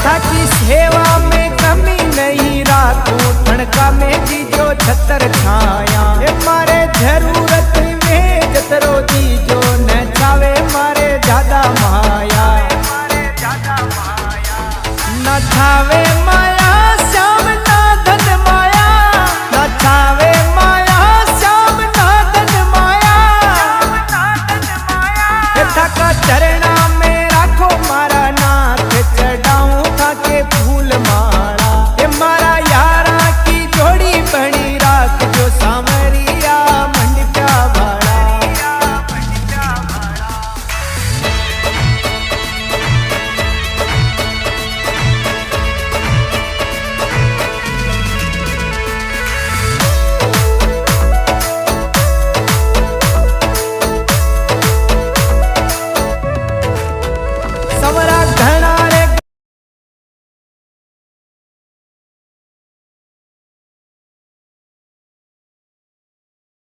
थाकी सेवा में कमी नहीं राखूं ठणका में दीजो छतर छाया मारे जरूरत में जतरो दीजो न चावे मारे ज्यादा माया न थावे माया श्याम